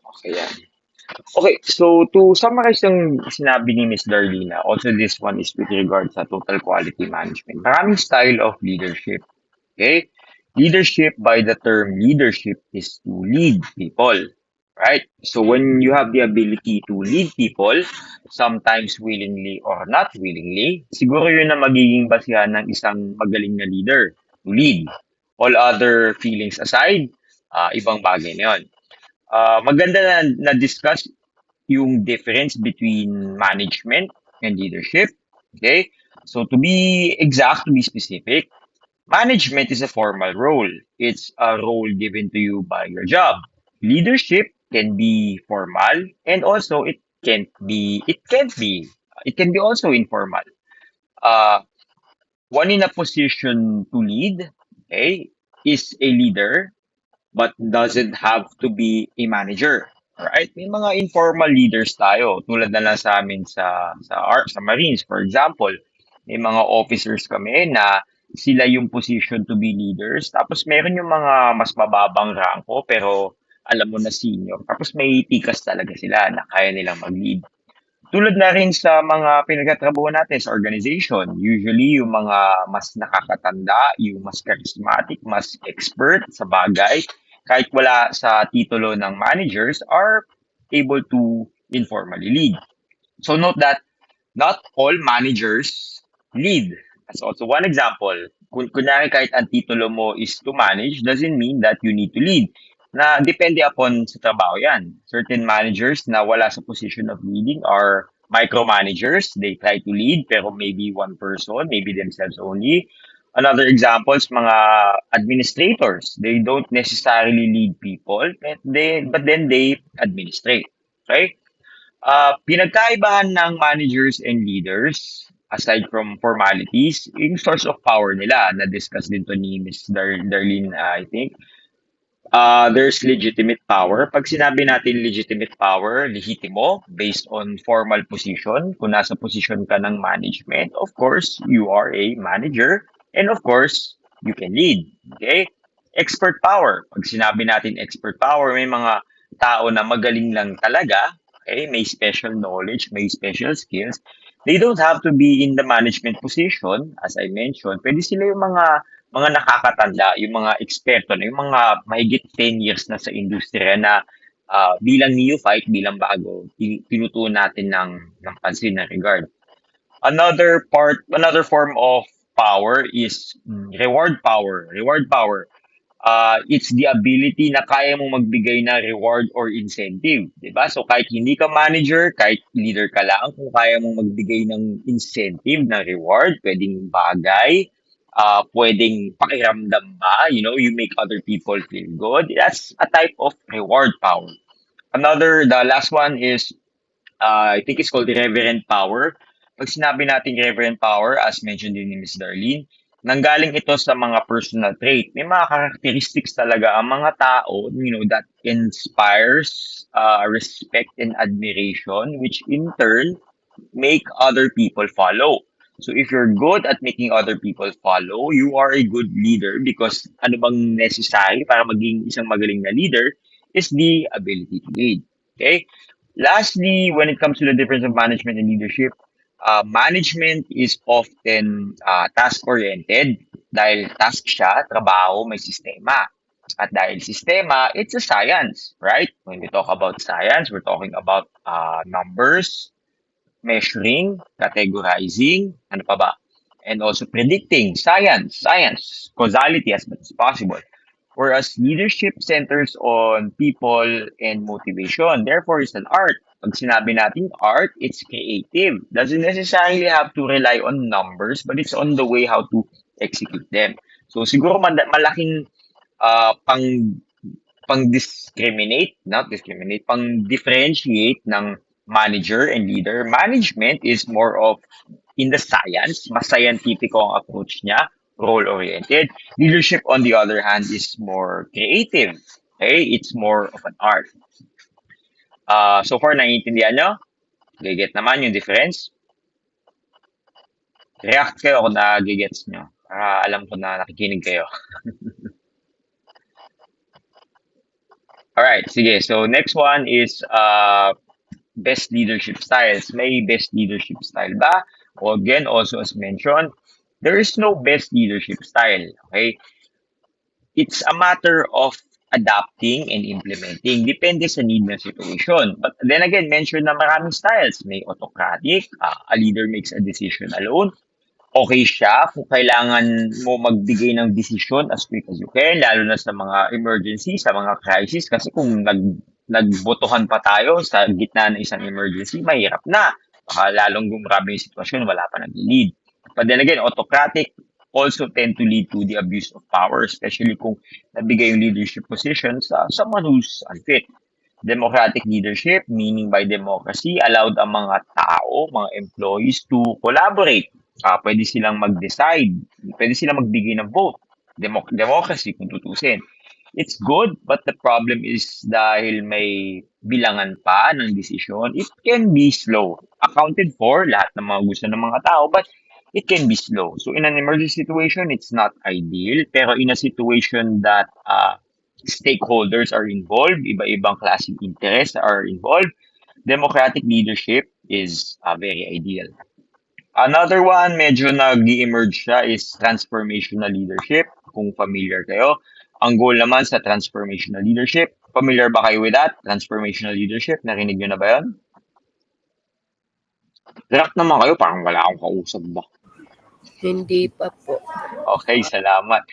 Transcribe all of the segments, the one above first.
Okay, yan. Okay, so to summarize yung sinabi ni Miss Darlina, also this one is with regards sa total quality management. Maraming style of leadership. Okay? Leadership, by the term leadership, is to lead people. Right? So when you have the ability to lead people, sometimes willingly or not willingly, siguro yun na magiging basihan ng isang magaling na leader to lead. All other feelings aside, ibang bagay na yun. Maganda na-discuss yung difference between management and leadership. Okay? So to be exact, to be specific, management is a formal role. It's a role given to you by your job. Leadership can be formal and also it can be also informal. Uh, One in a position to lead, okay, is a leader but doesn't have to be a manager. Right? May mga informal leaders tayo tulad na lang sa amin sa Marines for example. May mga officers kami na sila yung position to be leaders. Tapos meron yung mga mas mababang ranko pero alam mo na senior. Tapos may tikas talaga sila na kaya nilang mag-lead. Tulad na rin sa mga pinagtatrabaho natin sa organization, usually yung mga mas nakakatanda, yung mas charismatic, mas expert sa bagay, kahit wala sa titulo ng managers, are able to informally lead. So note that not all managers lead. That's also one example. Kunyari kahit ang titulo mo is to manage, doesn't mean that you need to lead. Na depende upon sa trabaho yan. Certain managers na wala sa position of leading are micromanagers. They try to lead pero maybe one person, maybe themselves only. Another examples, mga administrators. They don't necessarily lead people, but then they administrate. Okay? Pinagkaibahan ng managers and leaders, aside from formalities, yung source of power nila, na-discuss din to ni Miss Darlene, I think. There's legitimate power. Pag sinabi natin legitimate power, lehitimo, based on formal position. Kung nasa position ka ng management, of course, you are a manager. And of course, you can lead. Okay? Expert power. Pag sinabi natin expert power, may mga tao na magaling lang talaga. Okay? May special knowledge, may special skills. They don't have to be in the management position, as I mentioned. Pwede sila yung mga nakakatanda, yung mga eksperto na, yung mga mahigit 10 years na sa industriya na bilang neophyte, bilang bago, tinutuon natin ng pansin na regard. Another form of power is reward power. Reward power. It's the ability na kaya mong magbigay ng reward or incentive, 'di ba? So kahit hindi ka manager, kahit leader ka lang, kung kaya mong magbigay ng incentive na reward, pwedeng bagay, pwedeng pakiramdam ba, you make other people feel good. That's a type of reward power. The last one is I think it's called reverent power. Pag sinabi natin reverent power, as mentioned din ni Miss Darlene, nanggaling ito sa mga personal trait. May mga characteristics talaga ang mga tao, that inspires respect and admiration, which in turn make other people follow. So if you're good at making other people follow, you are a good leader because ano bang necessary para maging isang magaling na leader is the ability to lead. Okay? Lastly, when it comes to the difference of management and leadership, management is often task-oriented dahil task siya, trabaho, may sistema. At dahil sistema, it's a science, right? When we talk about science, we're talking about numbers, measuring, categorizing, ano pa ba? And also predicting, science, causality as much as possible. Whereas leadership centers on people and motivation. Therefore, it's an art. Pag sinabi natin art, it's creative. Doesn't necessarily have to rely on numbers, but it's on the way how to execute them. So siguro malaking pang not discriminate, pang differentiate ng manager and leader. Management is more of in the science, mas scientific ang approach niya, role-oriented. Leadership, on the other hand, is more creative. Okay? It's more of an art. So far, naiintindihan nyo? Get naman yung difference? React kayo kung nagigets nyo. Para alam ko na nakikinig kayo. Alright, sige. So next one is best leadership styles. May best leadership style ba? O again, also as mentioned, there is no best leadership style. Okay? It's a matter of adapting and implementing. Depende sa need ng situation. But then again, mention na maraming styles. May autocratic, a leader makes a decision alone. Okay siya kung kailangan mo magbigay ng desisyon as quick as you can, lalo na sa mga emergency, sa mga crisis. Kasi kung nagbotohan pa tayo sa gitna ng isang emergency, mahirap na. Baka lalong gumrabe yung sitwasyon, wala pa nag-lead. But then again, autocratic also tend to lead to the abuse of power, especially kung nabigay yung leadership position sa someone who's unfit. Democratic leadership, meaning by democracy, allowed ang mga tao, mga employees to collaborate. Pwede silang mag-decide, pwede silang magbigay ng vote. Democracy kung tutusin. It's good, but the problem is dahil may bilangan pa ng desisyon, it can be slow. Accounted for, lahat ng mga gusto ng mga tao, but it can be slow. So in an emergency situation, it's not ideal. Pero in a situation that stakeholders are involved, iba-ibang klaseng interests are involved, democratic leadership is very ideal. Another one, medyo nag-emerge siya is transformational leadership, kung familiar kayo. Ang goal naman sa transformational leadership, familiar ba kayo with that? Transformational leadership, narinig nyo na ba yun? React naman kayo, parang wala akong kausap ba? Hindi pa po. Okay, salamat.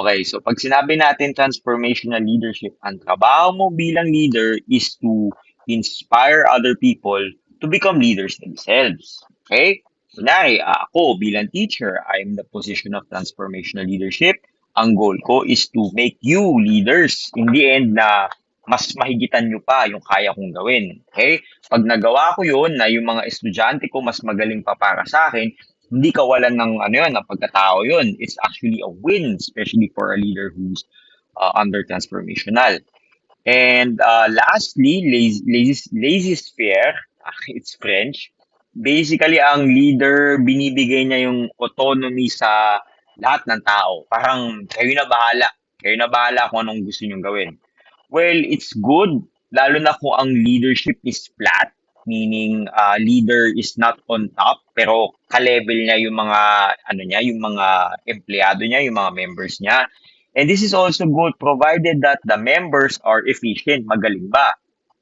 Okay, so pag sinabi natin transformational leadership, ang trabaho mo bilang leader is to inspire other people to become leaders themselves. Okay? Kunwari, ako bilang teacher, I am in the position of transformational leadership. Ang goal ko is to make you leaders. In the end na mas mahigitan nyo pa yung kaya kong gawin. Okay? Pag nagawa ko yun, na yung mga estudyante ko mas magaling pa para sa akin, hindi kawalan ng ano yun, ng pagkatao yun. It's actually a win, especially for a leader who's under transformational. And lastly, lazy sphere, it's French. Basically, ang leader, binibigay niya yung autonomy sa lahat ng tao. Parang kayo na bahala. Kayo na bahala kung anong gusto niyong gawin. Well, it's good, lalo na kung ang leadership is flat, meaning leader is not on top, pero ka-level niya yung mga ano niya, yung mga empleyado niya, yung mga members niya. And this is also good provided that the members are efficient, magaling ba?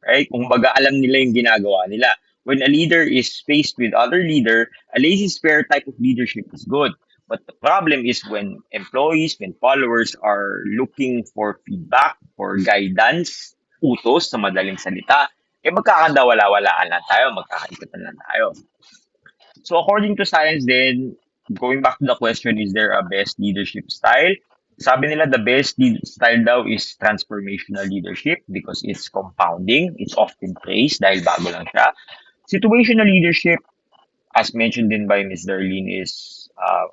Right? Kung baga alam nila yung ginagawa nila. When a leader is faced with other leader, a lazy spare type of leadership is good. But the problem is when employees, when followers are looking for feedback, for guidance, utos sa madaling salita, magkakandawala-walaan lang tayo, magkakaikutan lang tayo. So according to science then, going back to the question, is there a best leadership style? Sabi nila the best style daw is transformational leadership because it's compounding, it's often praised dahil bago lang siya. Situational leadership, as mentioned din by Ms. Darlene, is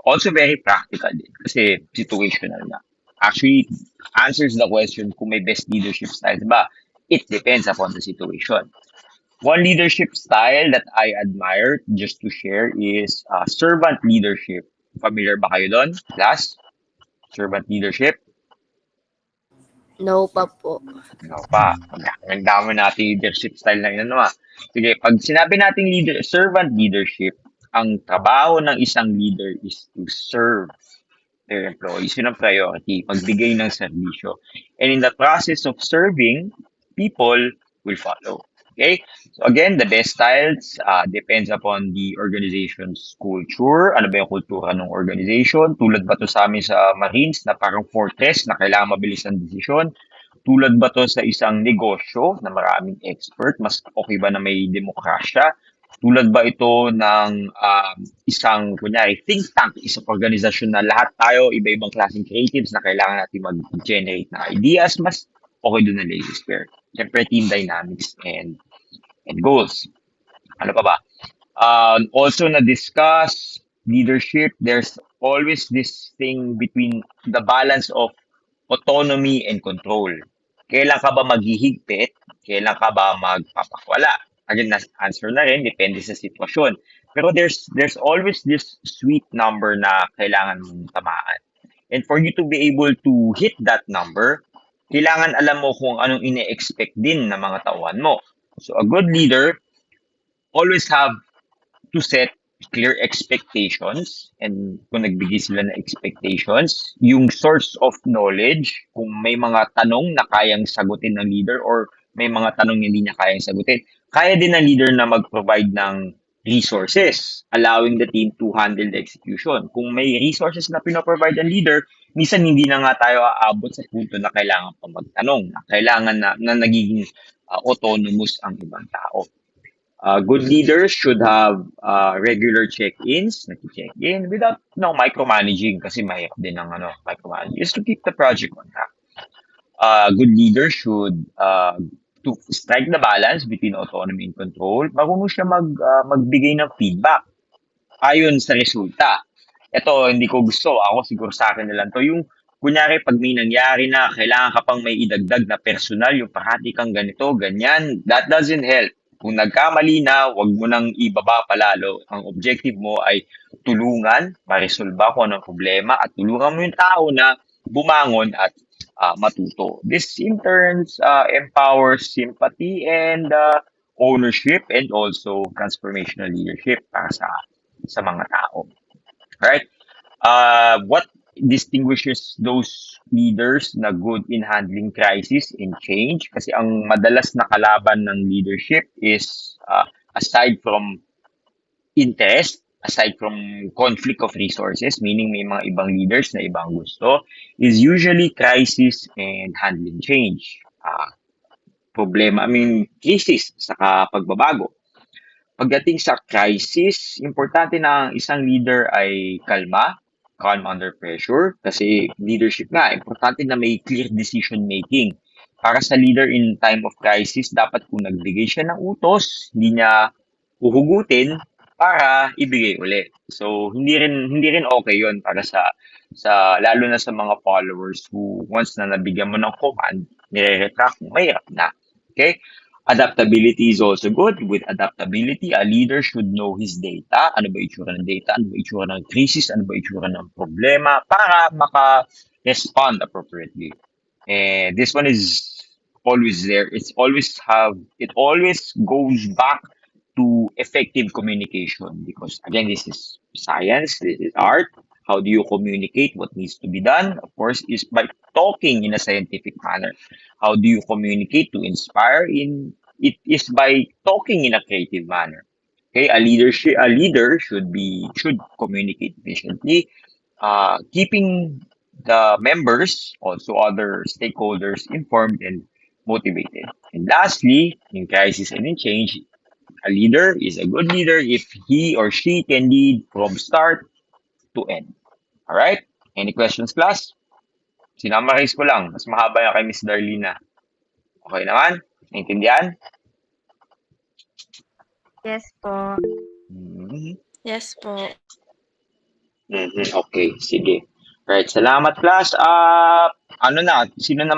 also very practical din kasi situational na. Actually, answers the question kung may best leadership styles ba. It depends upon the situation. One leadership style that I admire, just to share, is servant leadership. Familiar ba kayo doon? Class? Servant leadership? No pa po. No pa. Ang dami natin leadership style na yun. Ano? Sige, pag sinabi nating servant leadership, ang trabaho ng isang leader is to serve their employees. Yun ang priority, pagbigay ng serbisyo. And in the process of serving, people will follow. Okay? So again, the best styles depends upon the organization's culture. Ano ba yung kultura ng organization? Tulad ba to sa amin sa Marines na parang fortress na kailangan mabilis ang desisyon? Tulad ba to sa isang negosyo na maraming expert? Mas okay ba na may demokrasya? Tulad ba ito ng isang, kunyari, think tank, isang organisasyon na lahat tayo, iba-ibang klaseng creatives na kailangan natin mag-generate na ideas? Mas okay doon na lazy spare. Siyempre, team dynamics and goals. Ano pa ba? Also na-discuss leadership, there's always this thing between the balance of autonomy and control. Kailan ka ba maghihigpit? Kailan ka ba magpapakwala? Again, answer na rin, depende sa sitwasyon. Pero there's always this sweet number na kailangan mong tamaan. And for you to be able to hit that number, kailangan alam mo kung anong ine-expect din ng mga tauhan mo. So a good leader always have to set clear expectations, and kung nagbigay sila ng expectations, yung source of knowledge, kung may mga tanong na kayang sagutin ng leader or may mga tanong na hindi niya kayang sagutin, kaya din ng leader na mag-provide ng resources, allowing the team to handle the execution. Kung may resources na pinoprovide ng leader, minsan hindi na nga tayo aabot sa punto na kailangan pa magtanong, na kailangan na nagiging autonomous ang ibang tao. Good leaders should have regular check-ins, nag-check-in without micromanaging, kasi mahirap din ang micromanaging, just to keep the project on track. Good leaders should to strike the balance between autonomy and control. Marunong siya magbigay ng feedback ayon sa resulta. Ito, hindi ko gusto. Ako siguro sa akin na lang to. Yung, kunyari, pag may nangyari na, kailangan ka pang may idagdag na personal, yung parati kang ganito, ganyan, that doesn't help. Kung nagkamali na, wag mo nang ibaba palalo. Ang objective mo ay tulungan, ma-resolve kung anong problema, at tulungan mo yung tao na bumangon at matuto. This in turns empowers sympathy and ownership, and also transformational leadership para sa mga tao. Right? What distinguishes those leaders na good in handling crisis and change? Kasi ang madalas na kalaban ng leadership is aside from interest, aside from conflict of resources, meaning may mga ibang leaders na ibang gusto, is usually crisis and handling change. Crisis saka pagbabago. Pagdating sa crisis, importante na ang isang leader ay calm under pressure, kasi leadership nga, importante na may clear decision making. Para sa leader in time of crisis, dapat kung nagbigay siya ng utos, hindi niya huhugutin para ibigay ulit. So hindi rin okay 'yon para sa lalo na sa mga followers who once na nabigyan mo ng command, nire-retract mo, mahirap na. Okay? Adaptability is also good. With adaptability, a leader should know his data. Ano ba itsura ng data? Ano ba itsura ng crisis? Ano ba itsura ng problema? Para maka-respond appropriately. And this one is always there. It always goes back to effective communication, because again, this is science, this is art. How do you communicate what needs to be done? Of course, is by talking in a scientific manner. How do you communicate to inspire? It is by talking in a creative manner. Okay, a leader should communicate efficiently, keeping the members, also other stakeholders, informed and motivated. And lastly, in crisis and in change, a leader is a good leader if he or she can lead from start to end. All right? Any questions, class? Sinamarize ko lang. Mas mahaba yung kay Miss Darlina. Okay naman? Naintindihan? Yes po. Mhm. Yes po. Okay, sige. Right, salamat class. Sino na